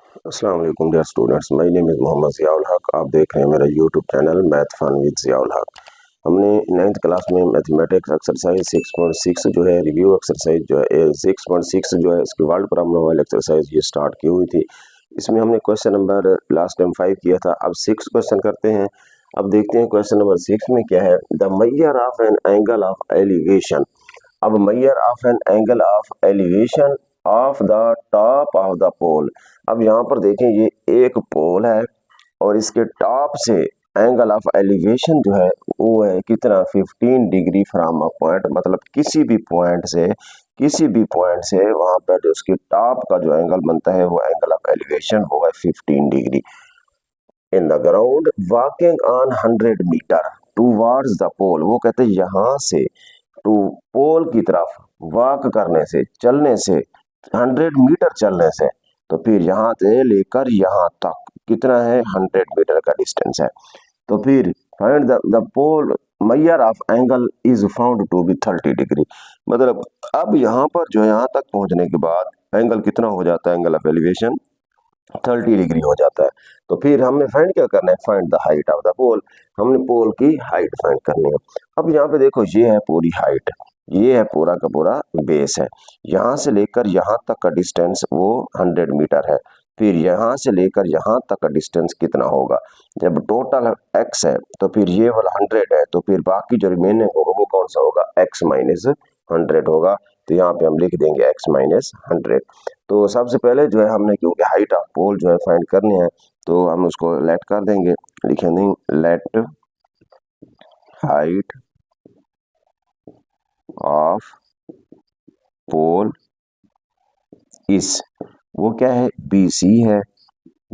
अस्सलाम वालेकुम dear students, my name is Mohammad Ziaul Haq. आप देख रहे हैं मेरा YouTube channel math fun with Ziaul Haq. हमने 9th क्लास में मैथमेटिक्स एक्सरसाइज 6.6 जो है रिव्यू एक्सरसाइज जो है 6.6 जो है इसकी वर्ल्ड प्रॉब्लम वाली एक्सरसाइज ये स्टार्ट की हुई थी। इसमें हमने क्वेश्चन नंबर लास्ट टाइम 5 किया था, अब 6 क्वेश्चन करते हैं। अब देखते हैं क्वेश्चन नंबर 6 में क्या है। The measure of an angle of elevation. अब measure of an angle of elevation of the top of the pole. अब यहाँ पर देखें ये एक पोल है और इसके टॉप से एंगल ऑफ एलिवेशन जो है वो है कितना 15 डिग्री फ्रॉम अ पॉइंट, मतलब किसी भी पॉइंट से वहां पर जो उसकी टॉप का जो एंगल बनता है वो एंगल ऑफ एलिवेशन होगा 15 degree. In the ground walking on 100 metre towards the pole. वो कहते हैं यहाँ से टू पोल की तरफ वॉक करने से, चलने से, 100 मीटर चलने से, तो फिर यहाँ से लेकर यहाँ तक कितना है 100 मीटर का डिस्टेंस है। तो फिर find the pole measure of angle is found to be 30 degree. मतलब अब यहाँ पर जो यहाँ तक पहुंचने के बाद एंगल कितना हो जाता है, एंगल ऑफ एलिवेशन 30 डिग्री हो जाता है। तो फिर हमने फाइंड क्या करना है, find the height of the pole. हमने पोल की हाइट फाइंड करनी है। अब यहाँ पे देखो ये है पूरी हाइट, ये है पूरा का पूरा बेस है। यहाँ से लेकर यहाँ तक का डिस्टेंस वो 100 मीटर है। फिर यहाँ से लेकर यहाँ तक का डिस्टेंस कितना होगा, जब टोटल x है तो फिर ये वाला 100 है, तो फिर बाकी जो रिमेनिंग होगा वो कौन सा होगा, x माइनस 100 होगा। तो यहाँ पे हम लिख देंगे x माइनस 100। तो सबसे पहले जो है हमने, क्योंकि हाइट ऑफ पोल जो है फाइंड करनी है, तो हम उसको लेट कर देंगे, लिखेंगे लेट हाइट ऑफ पोल इस, वो क्या है BC है,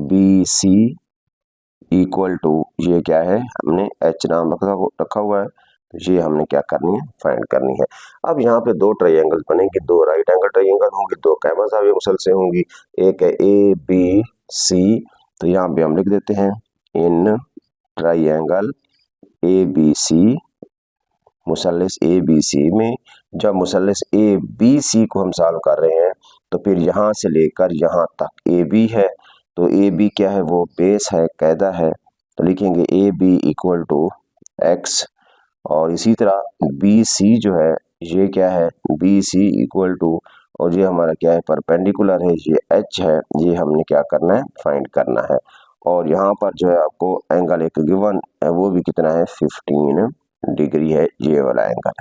BC इक्वल टू ये क्या है, हमने H नाम रखा हुआ है, तो ये हमने क्या करनी है, फाइंड करनी है। अब यहाँ पे दो ट्राइंगल बनेंगे, दो राइट एंगल ट्राइंगल होंगे, दो कैमरासावी मुसलसें होंगी, एक है ABC। तो यहाँ पे हम लिख देते हैं इन ट्राइंगल ABC, मुसल्लिस ABC में जब मुसल्लिस ABC को हम सॉल्व कर रहे हैं तो फिर यहाँ से लेकर यहाँ तक AB है, तो AB क्या है, वो बेस है, कायदा है, तो लिखेंगे AB इक्वल टू x। और इसी तरह BC जो है ये क्या है, BC इक्वल टू, और ये हमारा क्या है, परपेंडिकुलर है, ये H है, ये हमने क्या करना है, फाइंड करना है। और यहाँ पर जो है आपको एंगल एक गिवन है, वो भी कितना है 15 डिग्री है, ये वाला एंगल।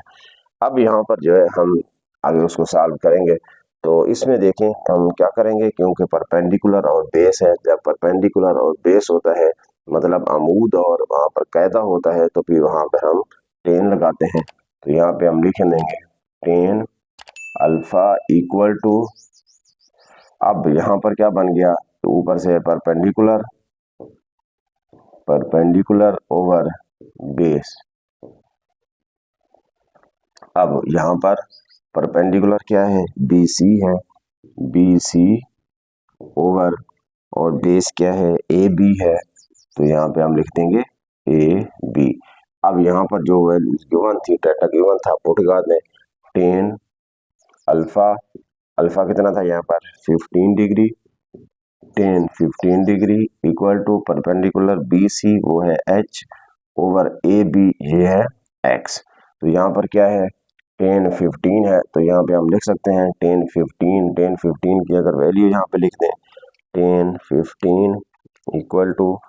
अब यहाँ पर जो है हम आगे उसको सॉल्व करेंगे। तो इसमें देखें हम क्या करेंगे, क्योंकि परपेंडिकुलर और बेस है, जब परपेंडिकुलर और बेस होता है मतलब अमूद और वहाँ पर कायदा होता है, तो फिर वहाँ पर हम टेन लगाते हैं। तो यहाँ पे हम लिख देंगे टेन अल्फा इक्वल टू, अब यहाँ पर क्या बन गया, तो ऊपर से परपेंडिकुलर ओवर बेस। अब यहाँ पर परपेंडिकुलर क्या है, BC है, BC ओवर, और बेस क्या है, AB है, तो यहाँ पे हम लिख देंगे AB। अब यहाँ पर जो वैल्यूज गिवन थी, डेटा गिवन था, पुट लगा दें 10 अल्फा, अल्फा कितना था यहाँ पर 15 degree, 10 15 degree equal to perpendicular BC वो है H ओवर AB ये है X। तो यहाँ पर क्या है 10 15 है, तो यहाँ पे हम लिख सकते हैं 10 15 की अगर वैल्यू यहाँ पे लिख दें 10 15 इक्वल टू,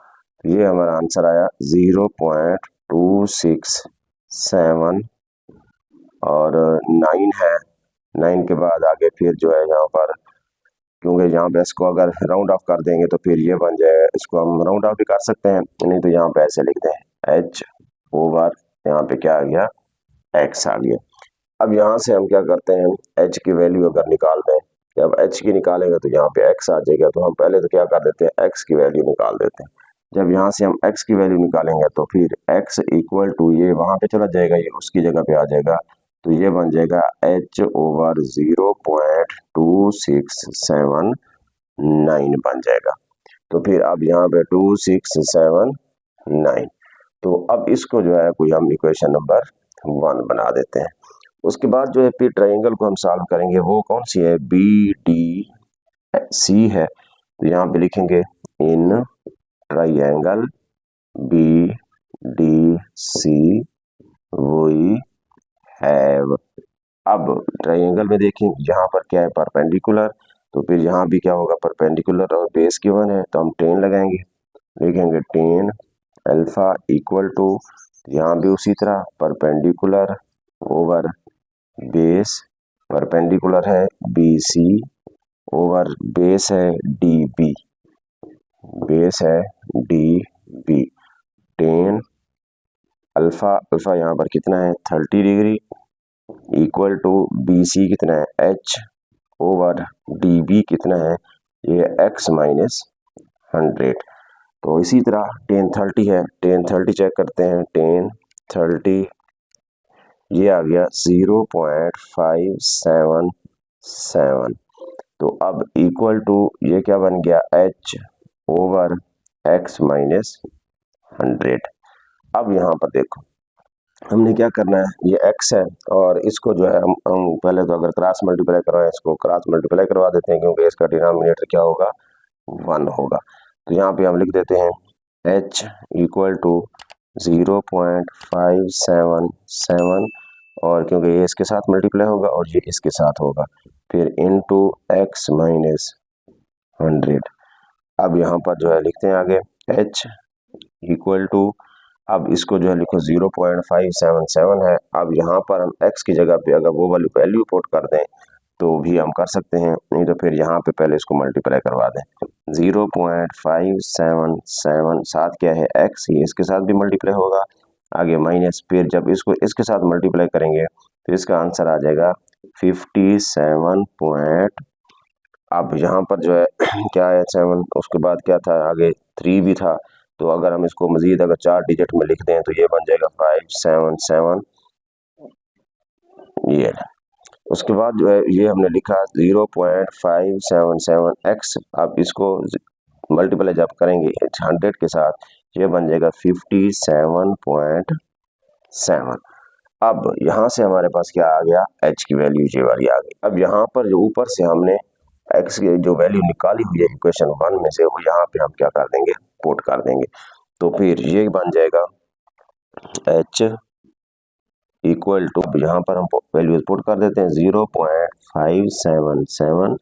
ये हमारा आंसर आया 0.267 और 9 है। 9 के बाद आगे फिर जो है यहाँ पर, क्योंकि यहाँ पे इसको अगर राउंड ऑफ कर देंगे तो फिर ये बन जाए, इसको हम राउंड ऑफ भी कर सकते हैं, नहीं तो यहाँ पे ऐसे लिख दें H ओवर, यहाँ पे क्या आ गया X आ गया। अब यहाँ से हम क्या करते हैं, H की वैल्यू अगर निकाल दें, जब H की निकालेंगे तो यहाँ पे X आ जाएगा, तो हम पहले तो क्या कर देते हैं X की वैल्यू निकाल देते हैं। जब यहाँ से हम X की वैल्यू निकालेंगे तो फिर X इक्वल टू, ये वहाँ पे चला जाएगा, ये उसकी जगह पे आ जाएगा, तो ये बन जाएगा H ओवर 0.2679 बन जाएगा। तो फिर अब यहाँ पे 2679, तो अब इसको जो है कोई हम इक्वेशन नंबर 1 बना देते हैं। उसके बाद जो है फिर ट्राइंगल को हम सॉल्व करेंगे, वो कौन सी है, BDC है, तो यहाँ पे लिखेंगे in triangle BDC we have. अब ट्राइंगल में देखें यहाँ पर क्या है, परपेंडिकुलर, तो फिर यहाँ भी क्या होगा, परपेंडिकुलर और बेस गिवन है तो हम 10 लगाएंगे, लिखेंगे 10 अल्फा इक्वल टू, यहाँ भी उसी तरह परपेंडिकुलर ओवर बेस, परपेंडिकुलर है BC ओवर बेस है DB, बेस है DB, 10 अल्फा, अल्फा यहाँ पर कितना है 30 डिग्री, इक्वल टू BC कितना है H ओवर DB कितना है ये x माइनस 100। तो इसी तरह 1030 है, 1030 चेक करते हैं, 1030 ये आ गया 0.577। तो अब इक्वल टू ये क्या बन गया h ओवर x माइनस 100। अब यहाँ पर देखो हमने क्या करना है, ये x है और इसको जो है हम पहले तो अगर क्रॉस मल्टीप्लाई करवाएं, इसको क्रॉस मल्टीप्लाई करवा देते हैं क्योंकि इसका डिनोमिनेटर क्या होगा 1 होगा। तो यहाँ पे हम लिख देते हैं h इक्वल टू 0.577 और क्योंकि ये इसके साथ मल्टीप्लाई होगा और ये इसके साथ होगा, फिर इनटू x माइनस 100। अब यहाँ पर जो है लिखते हैं आगे h इक्वल टू, अब इसको जो है लिखो 0.577 है। अब यहाँ पर हम x की जगह पे अगर वो वाली वैल्यू पुट कर दें तो भी हम कर सकते हैं, नहीं तो फिर यहाँ पे पहले इसको मल्टीप्लाई करवा दें। 0.577 साथ क्या है x, ये इसके साथ भी मल्टीप्लाई होगा, आगे माइनस, फिर जब इसको इसके साथ मल्टीप्लाई करेंगे तो इसका आंसर आ जाएगा 57 अब यहाँ पर जो है क्या है 7, उसके बाद क्या था आगे 3 भी था, तो अगर हम इसको मजीद अगर 4 डिजिट में लिख दें तो ये बन जाएगा 577 ये। उसके बाद जो है ये हमने लिखा 0.577x, अब इसको मल्टीप्लाई जब करेंगे 100 के साथ ये बन जाएगा 57.7। अब यहाँ से हमारे पास क्या आ गया, h की वैल्यू ये वाली आ गई। अब यहाँ पर जो ऊपर से हमने x की जो वैल्यू निकाली हुई है इक्वेशन 1 में से, वो यहाँ पे हम क्या कर देंगे, पुट कर देंगे, तो फिर ये बन जाएगा h इक्वल टू, यहाँ पर हम वैल्यूज पुट कर देते हैं 0.577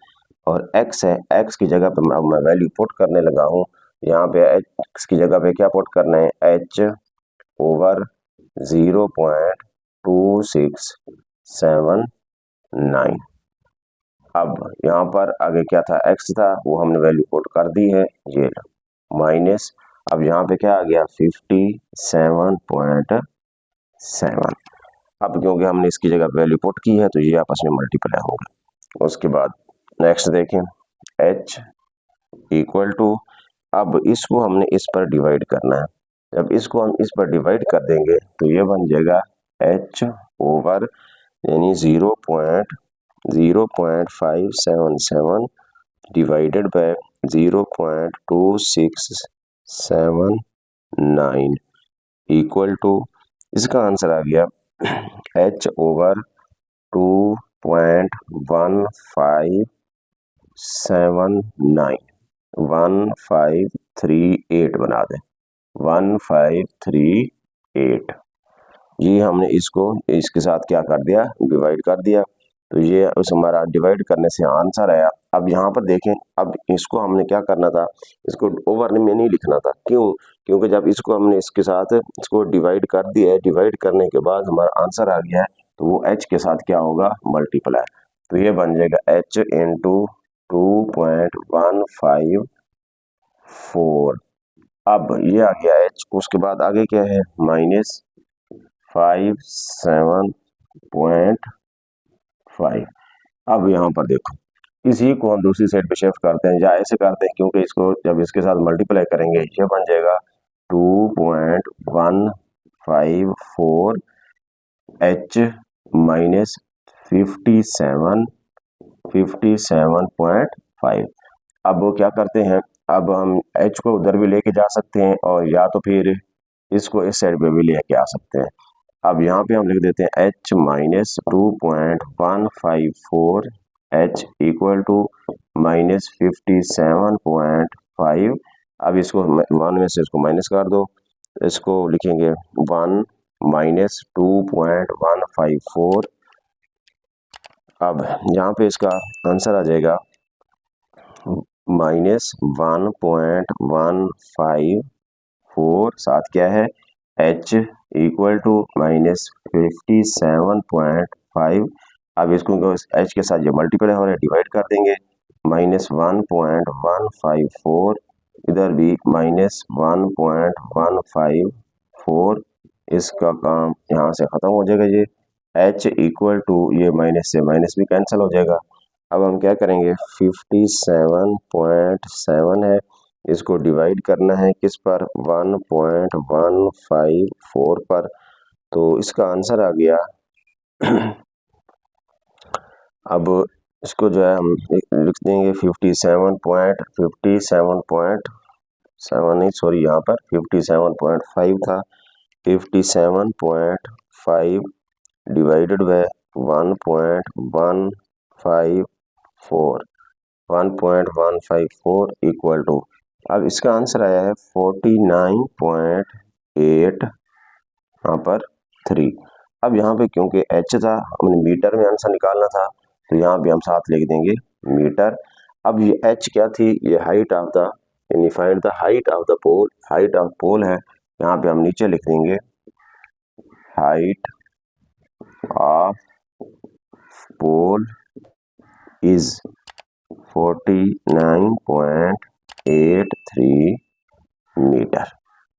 और x है, x की जगह पे अब मैं वैल्यू पुट करने लगा हूँ, यहाँ पे x की जगह पे क्या पुट करना है, h ओवर 0.2679। अब यहाँ पर आगे क्या था, x था, वो हमने वैल्यू पुट कर दी है, ये माइनस, अब यहाँ पे क्या आ गया 57.7। अब क्योंकि हमने इसकी जगह वैल्यू पुट की है तो ये आपस में मल्टीप्लाई होगा। उसके बाद नेक्स्ट देखें h इक्वल टू, अब इसको हमने इस पर डिवाइड करना है, जब इसको हम इस पर डिवाइड कर देंगे तो ये बन जाएगा h ओवर यानी 0.577 डिवाइडेड बाय 0.2679 इक्वल टू, इसका आंसर आ गया h ओवर 2.1579 1538 बना दें 1538। ये हमने इसको इसके साथ क्या कर दिया, डिवाइड कर दिया, तो ये उस हमारा डिवाइड करने से आंसर आया। अब यहाँ पर देखें, अब इसको हमने क्या करना था, इसको ओवर में नहीं लिखना था, क्यों, क्योंकि जब इसको हमने इसके साथ इसको डिवाइड कर दिया है, डिवाइड करने के बाद हमारा आंसर आ गया है, तो वो h के साथ क्या होगा, मल्टीप्लाई, तो ये बन जाएगा h इंटू 2.154। अब ये आ गया h, उसके बाद आगे क्या है माइनस 57.5। अब यहाँ पर देखो इसी को हम दूसरी साइड पे शिफ्ट करते हैं, या ऐसे करते हैं क्योंकि इसको जब इसके साथ मल्टीप्लाई करेंगे ये बन जाएगा 2.154 h माइनस 57.5। अब वो क्या करते हैं, अब हम h को उधर भी लेके जा सकते हैं और या तो फिर इसको इस साइड पे भी लेके आ सकते हैं। अब यहाँ पे हम लिख देते हैं h minus 2.154 h equal to -57.5। अब इसको 1 में से इसको माइनस कर दो, इसको लिखेंगे 1 माइनस 2.154। अब यहाँ पे इसका आंसर आ जाएगा -1.154। साथ क्या है, h इक्वल टू -57.5। अब इसको h के साथ ये मल्टीप्लाई हो रहा है, डिवाइड कर देंगे, -1.154, इधर भी -1.154। इसका काम यहाँ से ख़त्म हो जाएगा। ये h इक्वल टू, ये माइनस से माइनस भी कैंसिल हो जाएगा। अब हम क्या करेंगे, 57.7 है, इसको डिवाइड करना है किस पर, 1.154 पर। तो इसका आंसर आ गया अब इसको जो है हम लिख देंगे 57.7 नहीं, सॉरी, यहाँ पर 57.5 था, 57.5 डिवाइडेड बाय 1.154 इक्वल टू, अब इसका आंसर आया है 49.8 यहाँ पर 3। अब यहाँ पे क्योंकि h था, हमने मीटर में आंसर निकालना था, तो यहाँ भी हम साथ लिख देंगे मीटर। अब ये h क्या थी, ये हाइट ऑफ द, यानी find the height of the pole, height of pole है, यहाँ पे हम नीचे लिख देंगे height of pole is 49.83 metre.